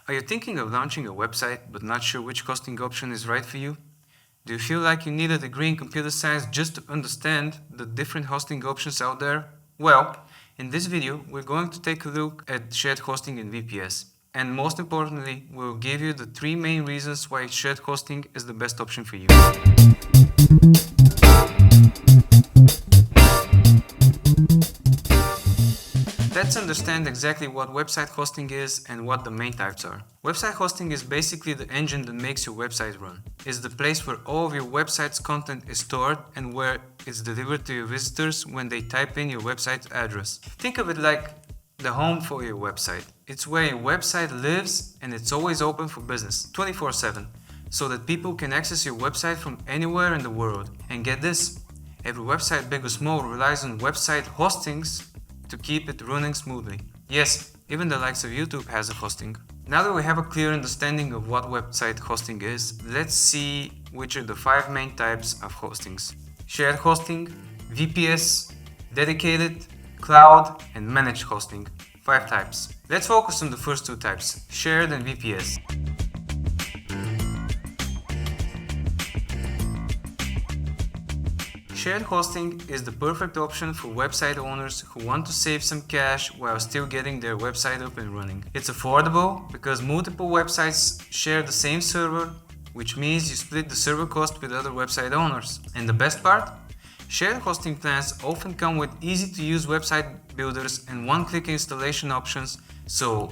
Are you thinking of launching a website but not sure which hosting option is right for you? Do you feel like you need a degree in computer science just to understand the different hosting options out there? Well, in this video, we're going to take a look at shared hosting in VPS. And most importantly, we'll give you the 3 main reasons why shared hosting is the best option for you. Let's understand exactly what website hosting is and what the main types are. Website hosting is basically the engine that makes your website run. It's the place where all of your website's content is stored and where it's delivered to your visitors when they type in your website address. Think of it like the home for your website. It's where your website lives and it's always open for business, 24/7, so that people can access your website from anywhere in the world. And get this, every website, big or small, relies on website hostings to keep it running smoothly. Yes, even the likes of YouTube has a hosting. Now that we have a clear understanding of what website hosting is, let's see which are the 5 main types of hostings. Shared hosting, VPS, dedicated, cloud, and managed hosting. 5 types. Let's focus on the first 2 types, shared and VPS. Shared hosting is the perfect option for website owners who want to save some cash while still getting their website up and running. It's affordable because multiple websites share the same server, which means you split the server cost with other website owners. And the best part? Shared hosting plans often come with easy-to-use website builders and one-click installation options, so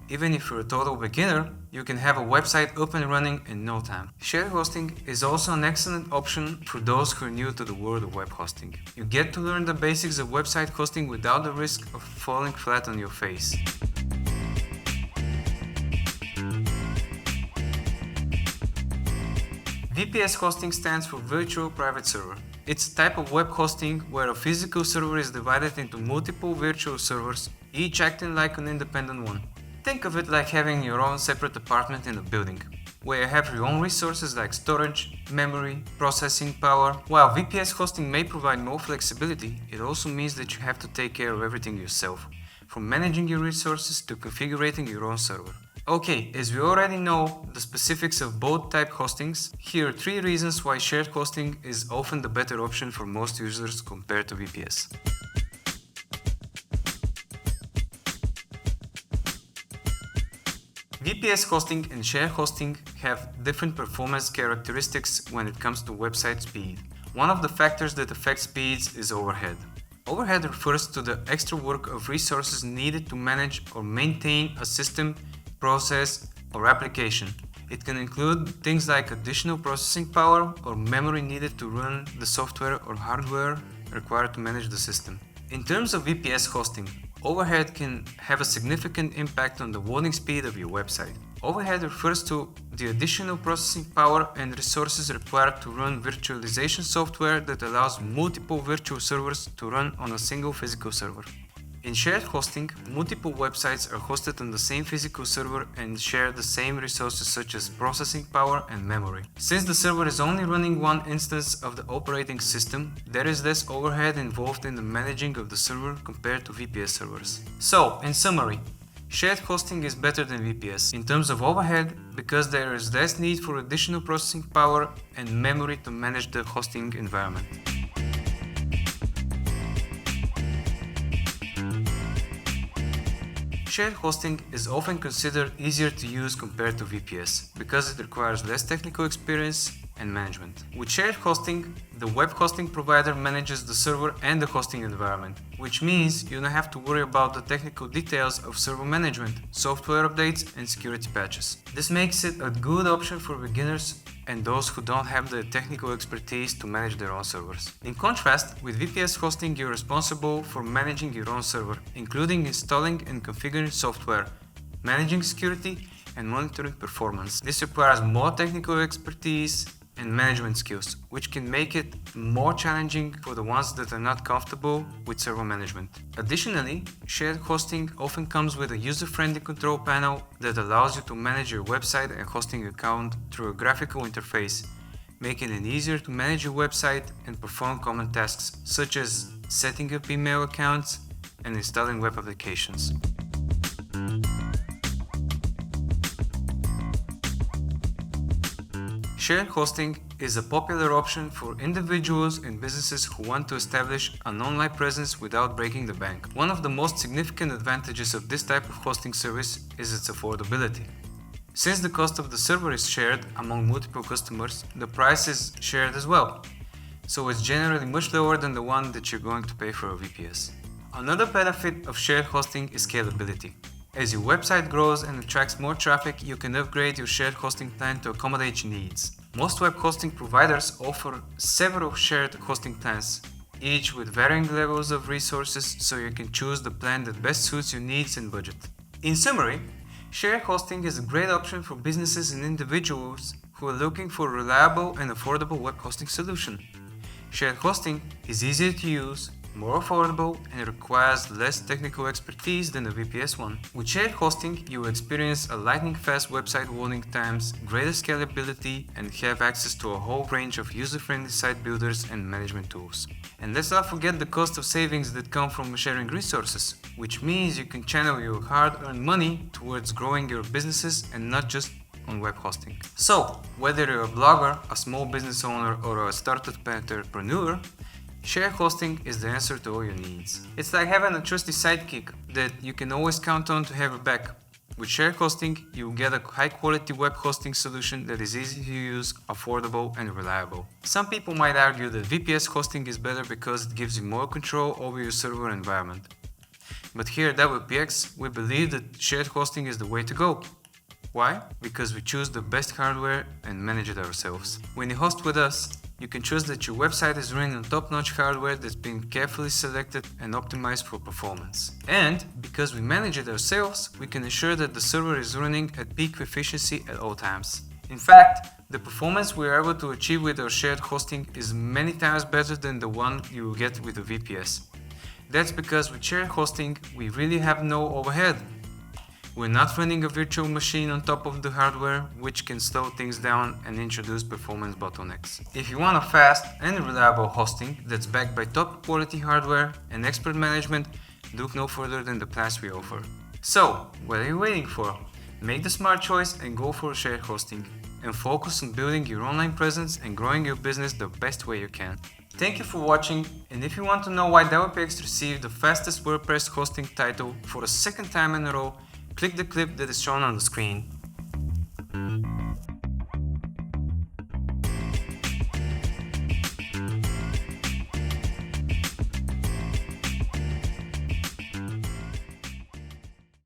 even if you're a total beginner, you can have a website up and running in no time. Shared hosting is also an excellent option for those who are new to the world of web hosting. You get to learn the basics of website hosting without the risk of falling flat on your face. VPS hosting stands for Virtual Private Server. It's a type of web hosting where a physical server is divided into multiple virtual servers, each acting like an independent one. Think of it like having your own separate apartment in a building, where you have your own resources like storage, memory, processing power. While VPS hosting may provide more flexibility, it also means that you have to take care of everything yourself, from managing your resources to configuring your own server. Okay, as we already know the specifics of both type hostings, here are 3 reasons why shared hosting is often the better option for most users compared to VPS. VPS hosting and shared hosting have different performance characteristics when it comes to website speed. One of the factors that affects speeds is overhead. Overhead refers to the extra work of resources needed to manage or maintain a system, process, or application. It can include things like additional processing power or memory needed to run the software or hardware required to manage the system. In terms of VPS hosting, overhead can have a significant impact on the loading speed of your website. Overhead refers to the additional processing power and resources required to run virtualization software that allows multiple virtual servers to run on a single physical server. In shared hosting, multiple websites are hosted on the same physical server and share the same resources such as processing power and memory. Since the server is only running one instance of the operating system, there is less overhead involved in the managing of the server compared to VPS servers. So, in summary, shared hosting is better than VPS in terms of overhead because there is less need for additional processing power and memory to manage the hosting environment. Shared hosting is often considered easier to use compared to VPS because it requires less technical experience and management. With shared hosting, the web hosting provider manages the server and the hosting environment, which means you don't have to worry about the technical details of server management, software updates, and security patches. This makes it a good option for beginners and those who don't have the technical expertise to manage their own servers. In contrast, with VPS hosting, you're responsible for managing your own server, including installing and configuring software, managing security, and monitoring performance. This requires more technical expertise and management skills, which can make it more challenging for the ones that are not comfortable with server management. Additionally, shared hosting often comes with a user-friendly control panel that allows you to manage your website and hosting account through a graphical interface, making it easier to manage your website and perform common tasks such as setting up email accounts and installing web applications. Shared hosting is a popular option for individuals and businesses who want to establish an online presence without breaking the bank. One of the most significant advantages of this type of hosting service is its affordability. Since the cost of the server is shared among multiple customers, the price is shared as well. So it's generally much lower than the one that you're going to pay for a VPS. Another benefit of shared hosting is scalability. As your website grows and attracts more traffic, you can upgrade your shared hosting plan to accommodate your needs. Most web hosting providers offer several shared hosting plans, each with varying levels of resources, so you can choose the plan that best suits your needs and budget. In summary, shared hosting is a great option for businesses and individuals who are looking for a reliable and affordable web hosting solution. Shared hosting is easier to use, more affordable, and requires less technical expertise than a VPS one. With shared hosting, you will experience a lightning-fast website loading times, greater scalability, and have access to a whole range of user-friendly site builders and management tools. And let's not forget the cost of savings that come from sharing resources, which means you can channel your hard-earned money towards growing your businesses and not just on web hosting. So, whether you're a blogger, a small business owner, or a startup entrepreneur, shared hosting is the answer to all your needs. It's like having a trusty sidekick that you can always count on to have your back. With shared hosting, you will get a high-quality web hosting solution that is easy to use, affordable, and reliable. Some people might argue that VPS hosting is better because it gives you more control over your server environment. But here at WPX, we believe that shared hosting is the way to go. Why? Because we choose the best hardware and manage it ourselves. When you host with us, you can trust that your website is running on top-notch hardware that's been carefully selected and optimized for performance. And because we manage it ourselves, we can ensure that the server is running at peak efficiency at all times. In fact, the performance we are able to achieve with our shared hosting is many times better than the one you will get with a VPS. That's because with shared hosting, we really have no overhead. We're not running a virtual machine on top of the hardware, which can slow things down and introduce performance bottlenecks. If you want a fast and reliable hosting that's backed by top quality hardware and expert management, look no further than the plans we offer. So, what are you waiting for? Make the smart choice and go for shared hosting, and focus on building your online presence and growing your business the best way you can. Thank you for watching, and if you want to know why WPX received the fastest WordPress hosting title for the second time in a row, click the clip that is shown on the screen.